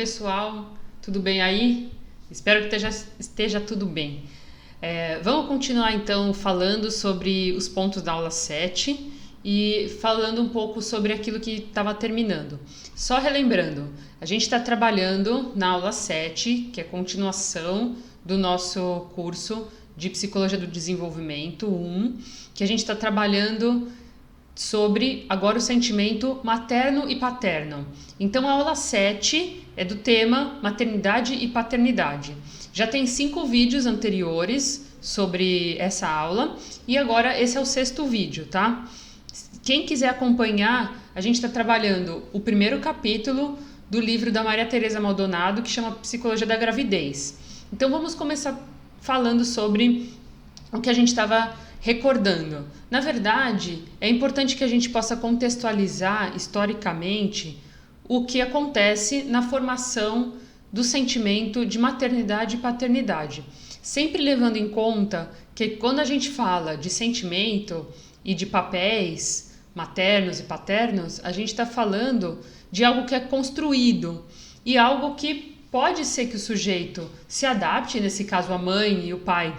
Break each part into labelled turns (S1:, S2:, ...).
S1: pessoal, tudo bem aí? Espero que esteja tudo bem. Vamos continuar então falando sobre os pontos da aula 7 e falando um pouco sobre aquilo que estava terminando. Só relembrando, a gente está trabalhando na aula 7, que é a continuação do nosso curso de Psicologia do Desenvolvimento 1, que a gente está trabalhando sobre agora o sentimento materno e paterno. Então a aula 7 é do tema maternidade e paternidade. Já tem 5 vídeos anteriores sobre essa aula e agora esse é o 6º vídeo, tá? Quem quiser acompanhar, a gente está trabalhando o primeiro capítulo do livro da Maria Tereza Maldonado, que chama Psicologia da Gravidez. Então vamos começar falando sobre o que a gente estava recordando. Na verdade, é importante que a gente possa contextualizar historicamente o que acontece na formação do sentimento de maternidade e paternidade. Sempre levando em conta que quando a gente fala de sentimento e de papéis maternos e paternos, a gente está falando de algo que é construído e algo que pode ser que o sujeito se adapte, nesse caso a mãe e o pai,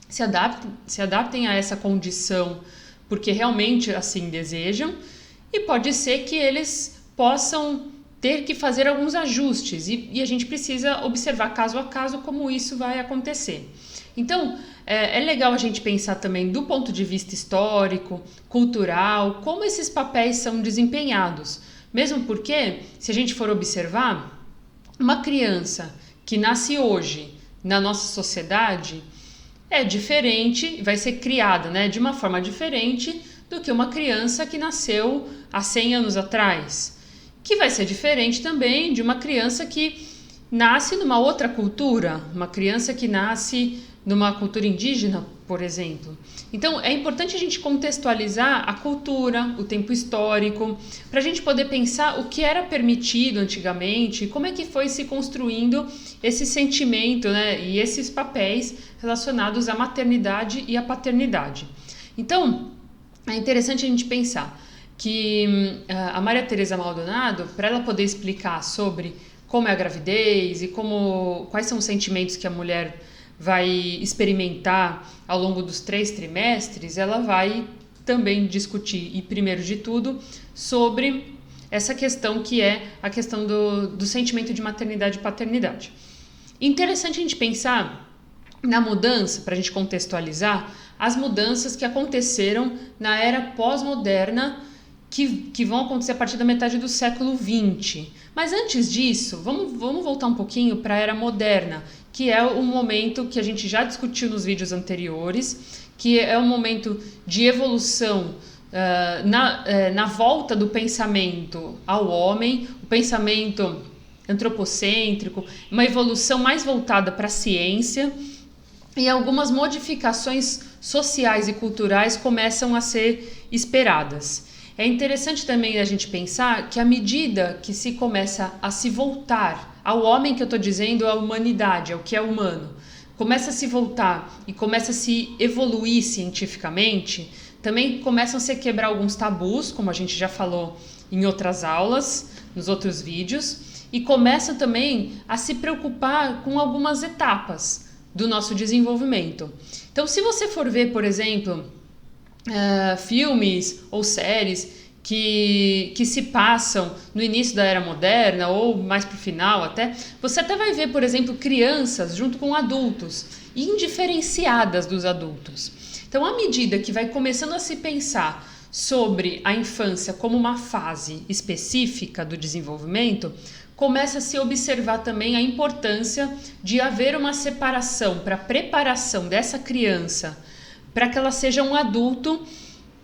S1: se adaptem a essa condição porque realmente assim desejam, e pode ser que eles possam ter que fazer alguns ajustes e a gente precisa observar caso a caso como isso vai acontecer. Então, é legal a gente pensar também do ponto de vista histórico, cultural, como esses papéis são desempenhados. Mesmo porque, se a gente for observar, uma criança que nasce hoje na nossa sociedade é diferente, vai ser criada, né, de uma forma diferente do que uma criança que nasceu há 100 anos atrás, que vai ser diferente também de uma criança que nasce numa outra cultura, uma criança que nasce numa cultura indígena, por exemplo. Então, é importante a gente contextualizar a cultura, o tempo histórico, para a gente poder pensar o que era permitido antigamente, como é que foi se construindo esse sentimento, né, e esses papéis relacionados à maternidade e à paternidade. Então, é interessante a gente pensar que a Maria Tereza Maldonado, para ela poder explicar sobre como é a gravidez e quais são os sentimentos que a mulher vai experimentar ao longo dos 3 trimestres, ela vai também discutir, e primeiro de tudo, sobre essa questão que é a questão do sentimento de maternidade e paternidade. Interessante a gente pensar na mudança, para a gente contextualizar, as mudanças que aconteceram na era pós-moderna, que vão acontecer a partir da metade do século XX. Mas antes disso, vamos voltar um pouquinho para a era moderna, que é um momento que a gente já discutiu nos vídeos anteriores, que é um momento de evolução na volta do pensamento ao homem, o pensamento antropocêntrico, uma evolução mais voltada para a ciência, e algumas modificações sociais e culturais começam a ser esperadas. É interessante também a gente pensar que à medida que se começa a se voltar ao homem, que eu estou dizendo, à humanidade, ao que é humano, começa a se voltar e começa a se evoluir cientificamente, também começam a se quebrar alguns tabus, como a gente já falou em outras aulas, nos outros vídeos, e começa também a se preocupar com algumas etapas do nosso desenvolvimento. Então, se você for ver, por exemplo, filmes ou séries que se passam no início da era moderna ou mais para o final até, você até vai ver, por exemplo, crianças junto com adultos, indiferenciadas dos adultos. Então, à medida que vai começando a se pensar sobre a infância como uma fase específica do desenvolvimento, começa a se observar também a importância de haver uma separação para a preparação dessa criança, para que ela seja um adulto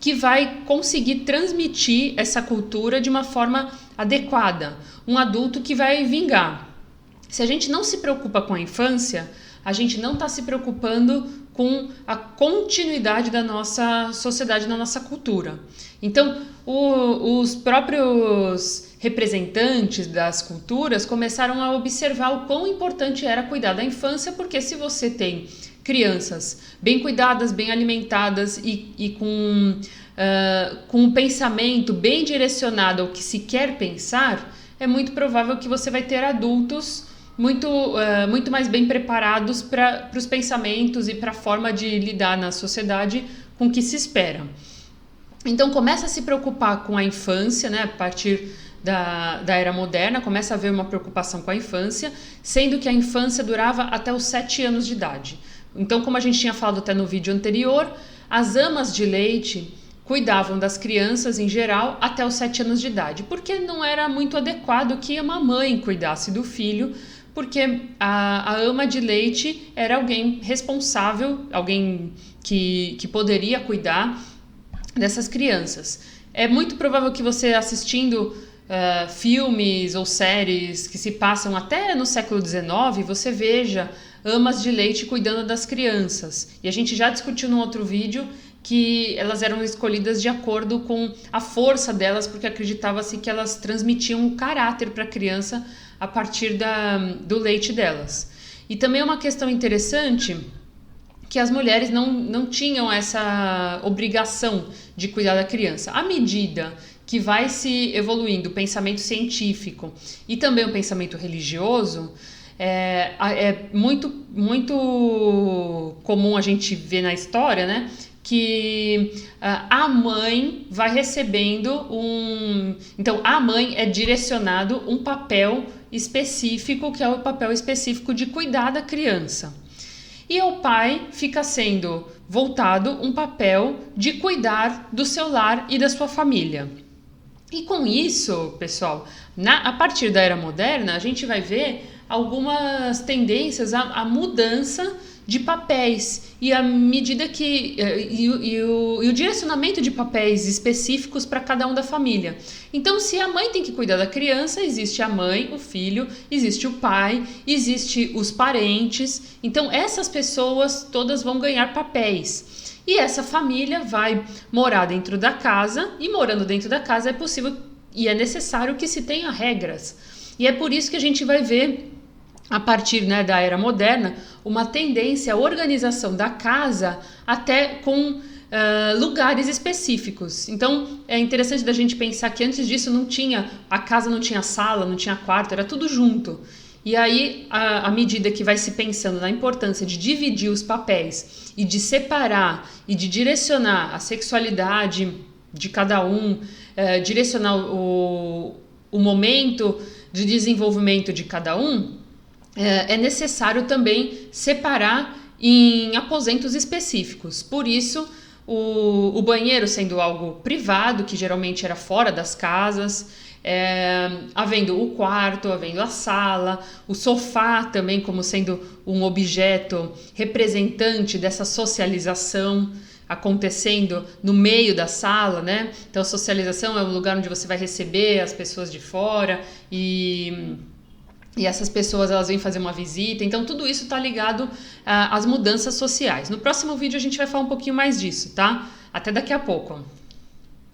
S1: que vai conseguir transmitir essa cultura de uma forma adequada, um adulto que vai vingar. Se a gente não se preocupa com a infância, a gente não está se preocupando com a continuidade da nossa sociedade, da nossa cultura. Então, os próprios representantes das culturas começaram a observar o quão importante era cuidar da infância, porque se você tem crianças bem cuidadas, bem alimentadas e com um pensamento bem direcionado ao que se quer pensar, é muito provável que você vai ter adultos muito mais bem preparados para os pensamentos e para a forma de lidar na sociedade com o que se espera. Então começa a se preocupar com a infância, né, a partir da era moderna, começa a haver uma preocupação com a infância, sendo que a infância durava até os 7 anos de idade. Então, como a gente tinha falado até no vídeo anterior, as amas de leite cuidavam das crianças em geral até os 7 anos de idade, porque não era muito adequado que uma mãe cuidasse do filho, porque a ama de leite era alguém responsável, alguém que poderia cuidar dessas crianças. É muito provável que você assistindo filmes ou séries que se passam até no século XIX, você veja amas de leite cuidando das crianças. E a gente já discutiu num outro vídeo que elas eram escolhidas de acordo com a força delas, porque acreditava-se que elas transmitiam um caráter para a criança a partir do leite delas. E também é uma questão interessante que as mulheres não tinham essa obrigação de cuidar da criança. À medida que vai se evoluindo o pensamento científico e também o pensamento religioso, é muito comum a gente ver na história, né, que a mãe vai recebendo então a mãe é direcionado um papel específico, que é o papel específico de cuidar da criança. E ao pai fica sendo voltado um papel de cuidar do seu lar e da sua família. E com isso, pessoal, a partir da era moderna, a gente vai ver algumas tendências à mudança de papéis e à medida que o direcionamento de papéis específicos para cada um da família. Então, se a mãe tem que cuidar da criança, existe a mãe, o filho, existe o pai, existe os parentes. Então, essas pessoas todas vão ganhar papéis. E essa família vai morar dentro da casa, e morando dentro da casa é possível e é necessário que se tenha regras. E é por isso que a gente vai ver, a partir, né, da era moderna, uma tendência à organização da casa até com lugares específicos. Então é interessante da gente pensar que antes disso a casa não tinha sala, não tinha quarto, era tudo junto. E aí, à medida que vai se pensando na importância de dividir os papéis e de separar e de direcionar a sexualidade de cada um, direcionar o momento de desenvolvimento de cada um, é necessário também separar em aposentos específicos. Por isso, o banheiro sendo algo privado, que geralmente era fora das casas, havendo o quarto, havendo a sala, o sofá também como sendo um objeto representante dessa socialização acontecendo no meio da sala, né? Então a socialização é o lugar onde você vai receber as pessoas de fora e essas pessoas elas vêm fazer uma visita, então tudo isso está ligado às mudanças sociais. No próximo vídeo a gente vai falar um pouquinho mais disso, tá? Até daqui a pouco.